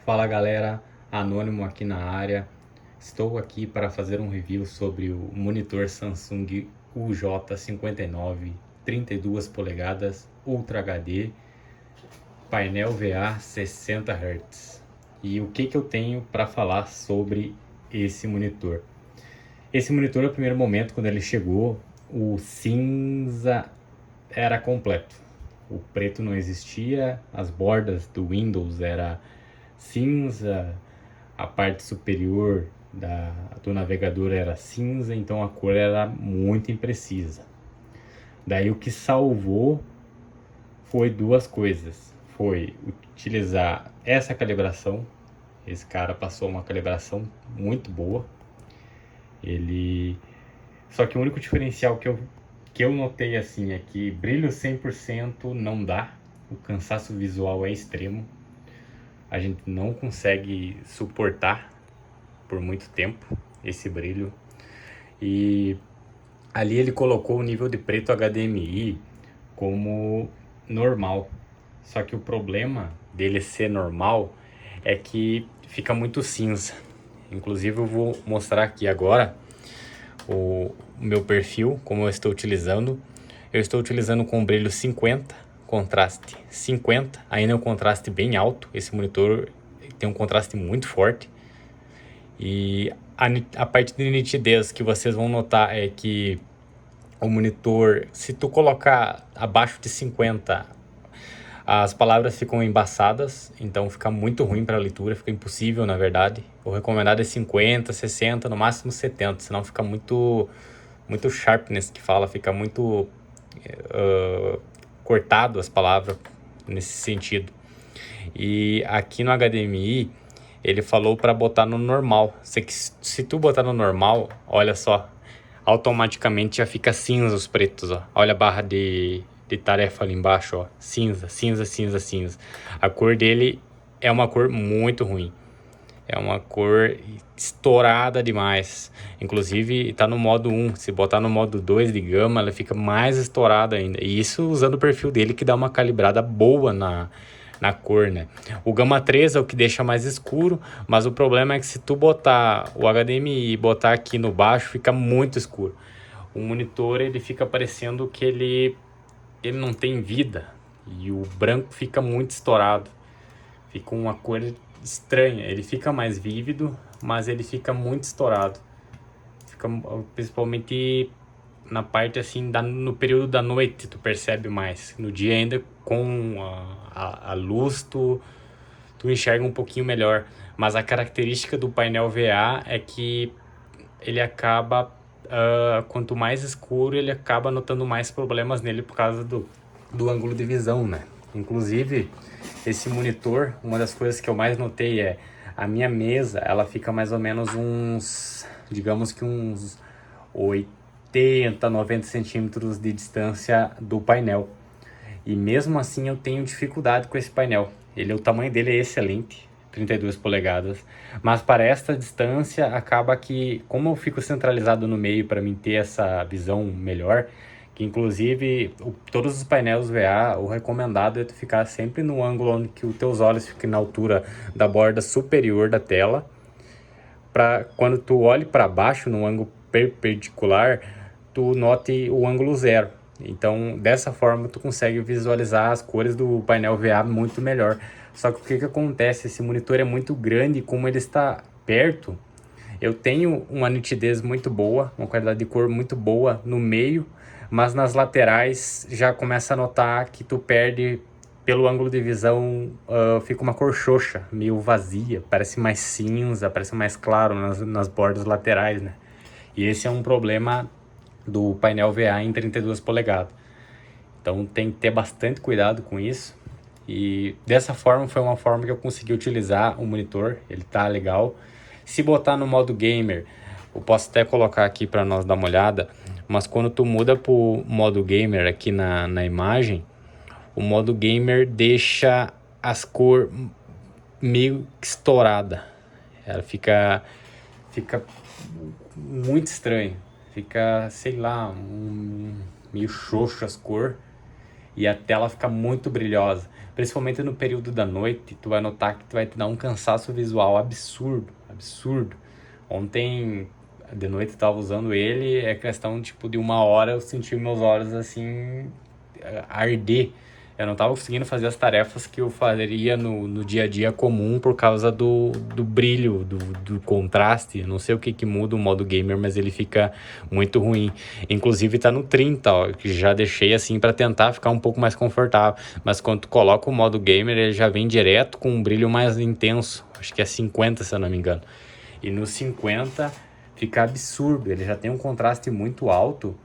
Fala galera, Anônimo aqui na área. Estou aqui para fazer um review sobre o monitor Samsung UJ59 32 polegadas Ultra HD, painel VA 60 Hz. E o que eu tenho para falar sobre esse monitor? Esse monitor, no primeiro momento, quando ele chegou, o cinza era completo. O preto não existia, as bordas do Windows era cinza, a parte superior do navegador era cinza, então a cor era muito imprecisa. Daí o que salvou foi duas coisas. Foi utilizar essa calibração. Esse cara passou uma calibração muito boa. Ele Só que o único diferencial que eu notei assim é que brilho 100% não dá. O cansaço visual é extremo. A gente não consegue suportar por muito tempo esse brilho. E ali ele colocou o nível de preto HDMI como normal. Só que o problema dele ser normal é que fica muito cinza. Inclusive eu vou mostrar aqui agora o meu perfil, como eu estou utilizando. Eu estou utilizando com brilho 50, contraste 50, ainda é um contraste bem alto. Esse monitor tem um contraste muito forte. E a parte de nitidez que vocês vão notar é que o monitor, se tu colocar abaixo de 50, as palavras ficam embaçadas, então fica muito ruim para a leitura, fica impossível na verdade. O recomendado é 50, 60, no máximo 70, senão fica muito sharpness que fala, fica muito cortado as palavras nesse sentido. E aqui no HDMI ele falou para botar no normal. Se tu botar no normal, olha só, automaticamente já fica cinza os pretos, ó. Olha a barra de tarefa ali embaixo, ó. Cinza, cinza, cinza, cinza. A cor dele é uma cor muito ruim. É uma cor estourada demais. Inclusive tá no modo 1. Se botar no modo 2 de gama, ela fica mais estourada ainda. E isso usando o perfil dele que dá uma calibrada boa na cor, né? O Gama 3 é o que deixa mais escuro, mas o problema é que se tu botar o HDMI e botar aqui no baixo, fica muito escuro. O monitor ele fica parecendo que ele não tem vida e o branco fica muito estourado. Fica uma cor estranha. Ele fica mais vívido, mas ele fica muito estourado. Fica principalmente na parte assim, no período da noite tu percebe mais. No dia ainda com a luz tu enxerga um pouquinho melhor. Mas a característica do painel VA é que ele acaba, quanto mais escuro, ele acaba notando mais problemas nele por causa do ângulo de visão, né? Inclusive, esse monitor, uma das coisas que eu mais notei é a minha mesa, ela fica mais ou menos digamos que uns 80, 90 centímetros de distância do painel. E mesmo assim eu tenho dificuldade com esse painel. O tamanho dele é excelente, 32 polegadas, mas para esta distância acaba que, como eu fico centralizado no meio para mim ter essa visão melhor, que inclusive todos os painéis VA, o recomendado é tu ficar sempre no ângulo onde que os teus olhos fiquem na altura da borda superior da tela, para quando tu olhe para baixo no ângulo perpendicular, tu note o ângulo zero. Então, dessa forma, tu consegue visualizar as cores do painel VA muito melhor. Só que o que acontece? Esse monitor é muito grande, como ele está perto, eu tenho uma nitidez muito boa, uma qualidade de cor muito boa no meio, mas nas laterais já começa a notar que tu perde pelo ângulo de visão, fica uma cor xoxa, meio vazia, parece mais cinza, parece mais claro nas bordas laterais, né? E esse é um problema do painel VA em 32 polegadas. Então tem que ter bastante cuidado com isso. E dessa forma foi uma forma que eu consegui utilizar o monitor, ele tá legal. Se botar no modo gamer, eu posso até colocar aqui para nós dar uma olhada, mas quando tu muda pro modo gamer aqui na imagem, o modo gamer deixa as cores meio estourada. Ela fica muito estranho. Fica, sei lá, meio xoxo as cores. e a tela fica muito brilhosa. Principalmente no período da noite, tu vai notar que tu vai te dar um cansaço visual absurdo, absurdo. Ontem de noite eu tava usando ele, é questão tipo de 1 hora eu senti meus olhos assim arder. Eu não tava conseguindo fazer as tarefas que eu faria no dia a dia comum por causa do brilho, do contraste. Eu não sei o que que muda o modo gamer, mas ele fica muito ruim. Inclusive tá no 30, ó, que já deixei assim para tentar ficar um pouco mais confortável. Mas quando tu coloca o modo gamer, ele já vem direto com um brilho mais intenso. Acho que é 50, se eu não me engano. E no 50 fica absurdo, ele já tem um contraste muito alto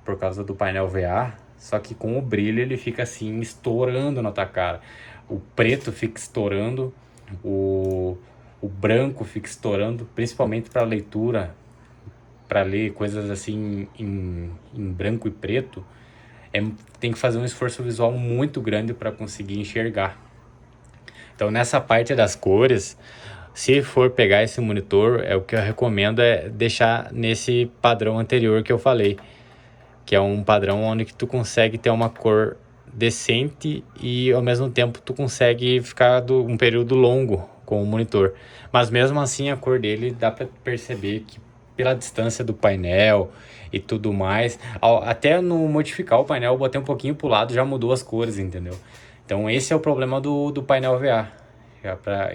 por causa do painel VA, só que com o brilho ele fica assim estourando na tua cara. O preto fica estourando, o branco fica estourando, principalmente para leitura, para ler coisas assim em branco e preto, tem que fazer um esforço visual muito grande para conseguir enxergar. Então nessa parte das cores, se for pegar esse monitor, o que eu recomendo é deixar nesse padrão anterior que eu falei, que é um padrão onde que tu consegue ter uma cor decente e ao mesmo tempo tu consegue ficar um período longo com o monitor. Mas mesmo assim a cor dele dá para perceber que pela distância do painel e tudo mais, até no modificar o painel, eu botei um pouquinho pro lado, já mudou as cores, entendeu? Então esse é o problema do painel VA.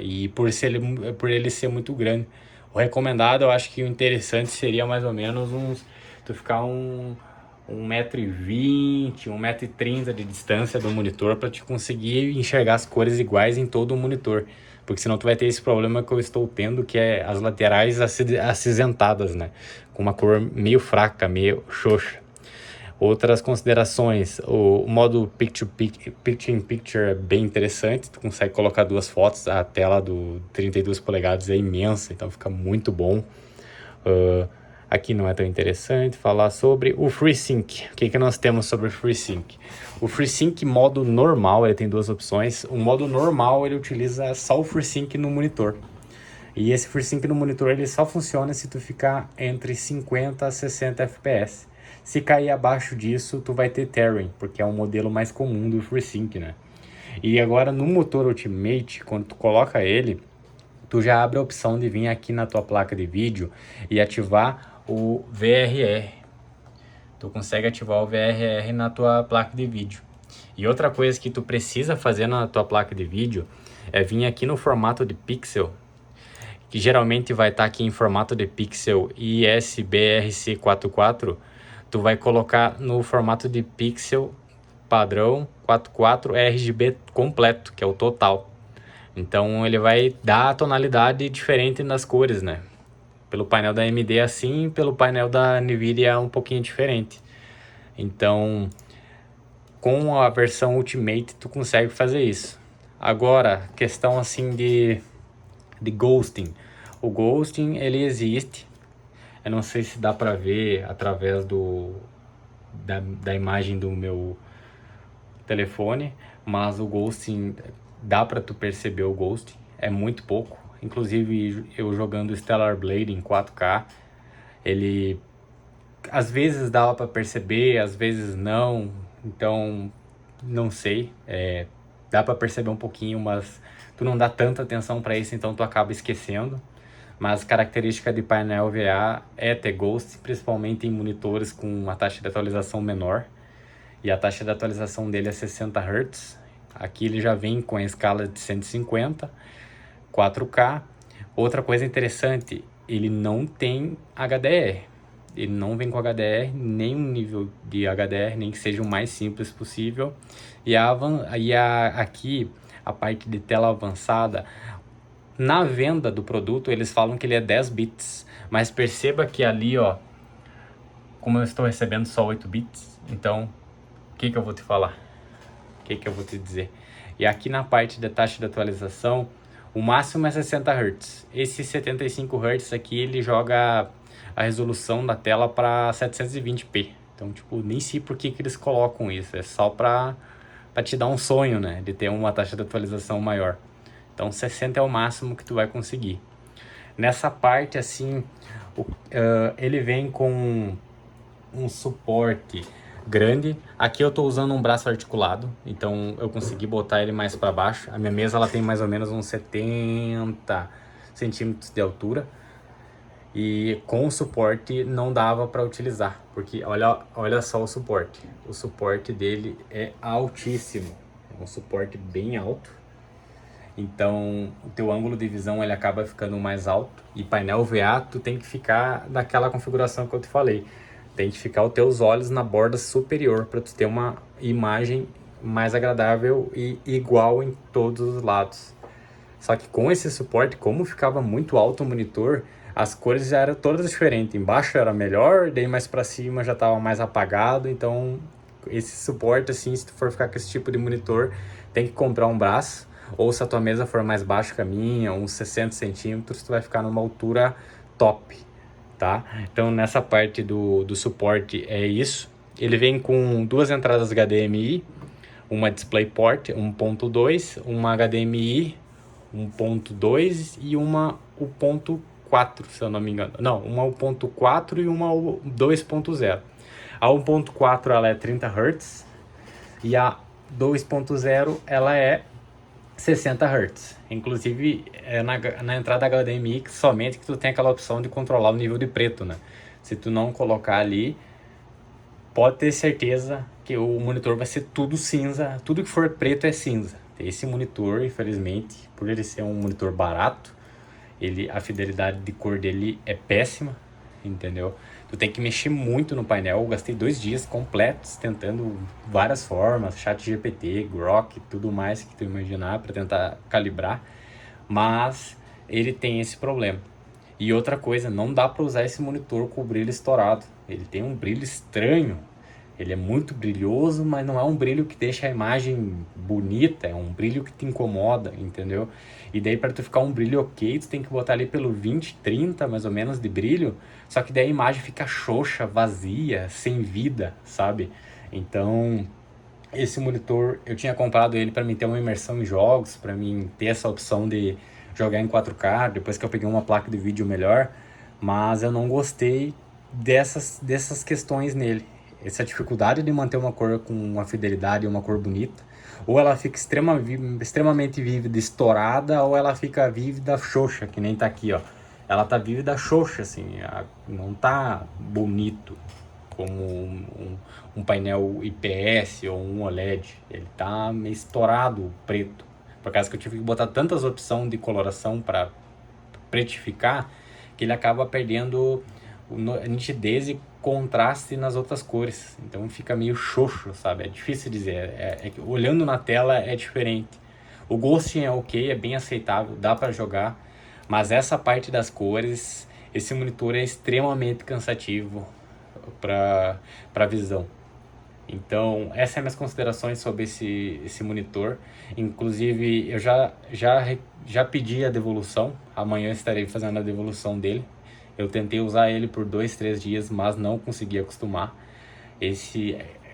E por ele ser muito grande. O recomendado, eu acho que o interessante seria mais ou menos tu ficar 1,20 m, 1,30 m de distância do monitor para te conseguir enxergar as cores iguais em todo o monitor. Porque senão tu vai ter esse problema que eu estou tendo, que é as laterais acinzentadas, né? Com uma cor meio fraca, meio xoxa. Outras considerações, o modo Picture in Picture é bem interessante, tu consegue colocar 2 fotos, a tela do 32 polegadas é imensa, então fica muito bom. Aqui não é tão interessante falar sobre o FreeSync. O que nós temos sobre o FreeSync? O FreeSync modo normal, ele tem 2 opções. O modo normal, ele utiliza só o FreeSync no monitor. E esse FreeSync no monitor, ele só funciona se tu ficar entre 50 a 60 FPS. Se cair abaixo disso, tu vai ter tearing, porque é um modelo mais comum do FreeSync, né? E agora no motor Ultimate, quando tu coloca ele, tu já abre a opção de vir aqui na tua placa de vídeo e ativar o VRR. Tu consegue ativar o VRR na tua placa de vídeo. E outra coisa que tu precisa fazer na tua placa de vídeo é vir aqui no formato de pixel, que geralmente vai estar aqui em formato de pixel ISBRC44, tu vai colocar no formato de pixel padrão 44 RGB completo, que é o total. Então ele vai dar a tonalidade diferente nas cores, né? Pelo painel da AMD assim, pelo painel da Nvidia é um pouquinho diferente. Então, com a versão Ultimate tu consegue fazer isso. Agora, questão assim de ghosting. O ghosting, ele existe. Eu não sei se dá para ver através da imagem do meu telefone, mas o ghosting, dá para tu perceber o ghosting. É muito pouco. Inclusive, eu jogando Stellar Blade em 4K, ele às vezes dava para perceber, às vezes não. Então, não sei. Dá para perceber um pouquinho, mas tu não dá tanta atenção para isso, então tu acaba esquecendo. Mas característica de painel VA é ter ghost, principalmente em monitores com uma taxa de atualização menor. E a taxa de atualização dele é 60 Hz. Aqui ele já vem com a escala de 150, 4K. Outra coisa interessante, ele não tem HDR. Ele não vem com HDR, nem um nível de HDR, nem que seja o mais simples possível. Aqui, a parte de tela avançada, na venda do produto, eles falam que ele é 10 bits. Mas perceba que ali, ó, como eu estou recebendo só 8 bits, então, o que eu vou te falar? O que eu vou te dizer? E aqui na parte da taxa de atualização, o máximo é 60 Hz. Esse 75 Hz aqui, ele joga a resolução da tela para 720p. Então, tipo, nem sei por que eles colocam isso. É só para te dar um sonho, né? De ter uma taxa de atualização maior. Então 60 é o máximo que tu vai conseguir. Nessa parte assim, ele vem com um suporte grande. Aqui eu tô usando um braço articulado, então eu consegui botar ele mais para baixo. A minha mesa ela tem mais ou menos uns 70 centímetros de altura. E com o suporte não dava para utilizar, porque olha só o suporte. O suporte dele é altíssimo, é um suporte bem alto. Então o teu ângulo de visão ele acaba ficando mais alto. E painel VA tu tem que ficar naquela configuração que eu te falei. Tem que ficar os teus olhos na borda superior para tu ter uma imagem mais agradável e igual em todos os lados. Só que com esse suporte, como ficava muito alto o monitor, as cores já eram todas diferentes. Embaixo era melhor, daí mais para cima já estava mais apagado. Então esse suporte, assim, se tu for ficar com esse tipo de monitor, tem que comprar um braço. Ou se a tua mesa for mais baixa que a minha, uns 60 centímetros, tu vai ficar numa altura top, tá? Então nessa parte do suporte é isso. Ele vem com duas entradas HDMI, uma DisplayPort 1.2, uma HDMI 1.2 e uma 1.4, se eu não me engano. Não, uma 1.4 e uma 2.0. A 1.4 ela é 30 Hz e a 2.0 ela é 60 Hz. Inclusive é na entrada HDMI somente que tu tem aquela opção de controlar o nível de preto, né? Se tu não colocar ali, pode ter certeza que o monitor vai ser tudo cinza, tudo que for preto é cinza. Esse monitor, infelizmente, por ele ser um monitor barato, a fidelidade de cor dele é péssima, entendeu? Tu tem que mexer muito no painel. Eu gastei 2 dias completos tentando várias formas, ChatGPT, Grok, tudo mais que tu imaginar para tentar calibrar, mas ele tem esse problema. E outra coisa, não dá para usar esse monitor com o brilho estourado. Ele tem um brilho estranho. Ele é muito brilhoso, mas não é um brilho que deixa a imagem bonita, é um brilho que te incomoda, entendeu? E daí para tu ficar um brilho ok, tu tem que botar ali pelo 20, 30 mais ou menos de brilho, só que daí a imagem fica xoxa, vazia, sem vida, sabe? Então, esse monitor, eu tinha comprado ele para mim ter uma imersão em jogos, para mim ter essa opção de jogar em 4K, depois que eu peguei uma placa de vídeo melhor, mas eu não gostei dessas questões nele. Essa dificuldade de manter uma cor com uma fidelidade e uma cor bonita, ou ela fica extremamente vívida, estourada, ou ela fica vívida, xoxa, que nem tá aqui, ó. Ela tá vívida, xoxa, assim, não tá bonito como um painel IPS ou um OLED. Ele tá meio estourado, preto. Por causa que eu tive que botar tantas opções de coloração para pretificar, que ele acaba perdendo nitidez e contraste nas outras cores. Então fica meio xoxo, sabe? É difícil dizer. Olhando na tela é diferente. O ghosting é ok, é bem aceitável, dá para jogar. Mas essa parte das cores, esse monitor é extremamente cansativo para a visão. Então, essas são minhas considerações sobre esse monitor. Inclusive, eu já pedi a devolução. Amanhã eu estarei fazendo a devolução dele. Eu tentei usar ele por 2, 3 dias, mas não consegui acostumar.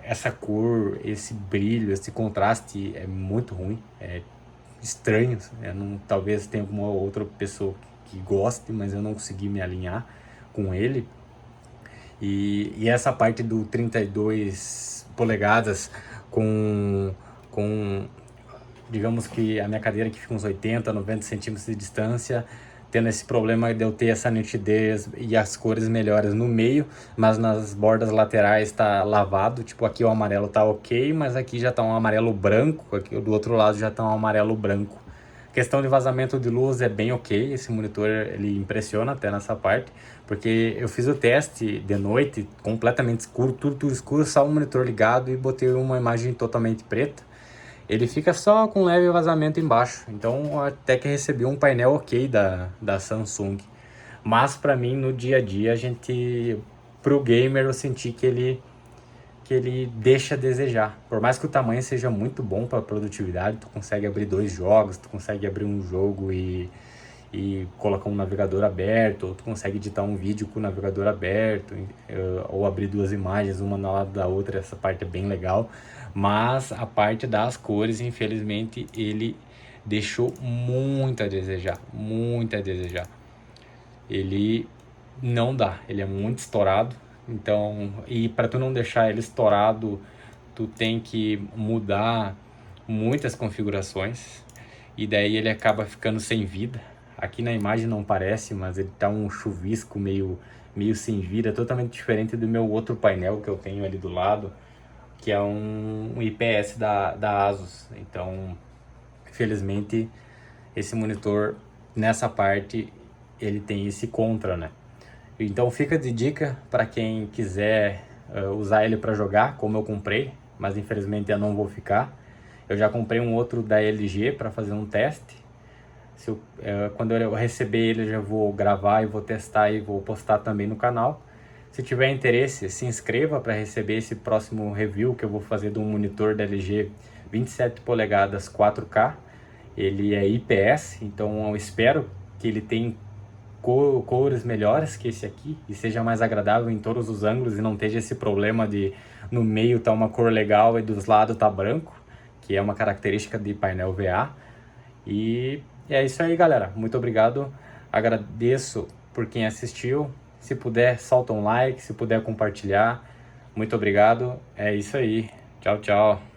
Essa cor, esse brilho, esse contraste é muito ruim. É estranho. Talvez tenha alguma outra pessoa que goste, mas eu não consegui me alinhar com ele. E essa parte do 32 polegadas com digamos que a minha cadeira que fica uns 80, 90 centímetros de distância, tendo esse problema de eu ter essa nitidez e as cores melhores no meio, mas nas bordas laterais está lavado, tipo aqui o amarelo tá ok, mas aqui já tá um amarelo branco, aqui do outro lado já tá um amarelo branco. Questão de vazamento de luz é bem ok, esse monitor ele impressiona até nessa parte, porque eu fiz o teste de noite, completamente escuro, tudo escuro, só o monitor ligado e botei uma imagem totalmente preta. Ele fica só com leve vazamento embaixo, então até que recebi um painel ok da Samsung. Mas para mim no dia a dia pro gamer eu senti que ele deixa a desejar. Por mais que o tamanho seja muito bom para produtividade, tu consegue abrir 2 jogos, tu consegue abrir um jogo e colocar um navegador aberto, ou tu consegue editar um vídeo com o navegador aberto, ou abrir 2 imagens, uma na lado da outra, essa parte é bem legal. Mas a parte das cores, infelizmente, ele deixou muito a desejar, muito a desejar. Ele não dá, ele é muito estourado. Então, e para tu não deixar ele estourado, tu tem que mudar muitas configurações e daí ele acaba ficando sem vida. Aqui na imagem não parece, mas ele tá um chuvisco meio sem vida, totalmente diferente do meu outro painel que eu tenho ali do lado, que é um IPS da Asus. Então, felizmente, esse monitor, nessa parte, ele tem esse contra, né? Então fica de dica para quem quiser usar ele para jogar, como eu comprei, mas infelizmente eu não vou ficar. Eu já comprei um outro da LG para fazer um teste. Quando eu receber ele, eu já vou gravar e vou testar e vou postar também no canal. Se tiver interesse, se inscreva para receber esse próximo review que eu vou fazer de um monitor da LG 27 polegadas 4K. Ele é IPS, então eu espero que ele tenha cores melhores que esse aqui e seja mais agradável em todos os ângulos e não esteja esse problema de no meio tá uma cor legal e dos lados tá branco, que é uma característica de painel VA. E é isso aí, galera. Muito obrigado. Agradeço por quem assistiu. Se puder, solta um like, se puder compartilhar. Muito obrigado. É isso aí. Tchau, tchau.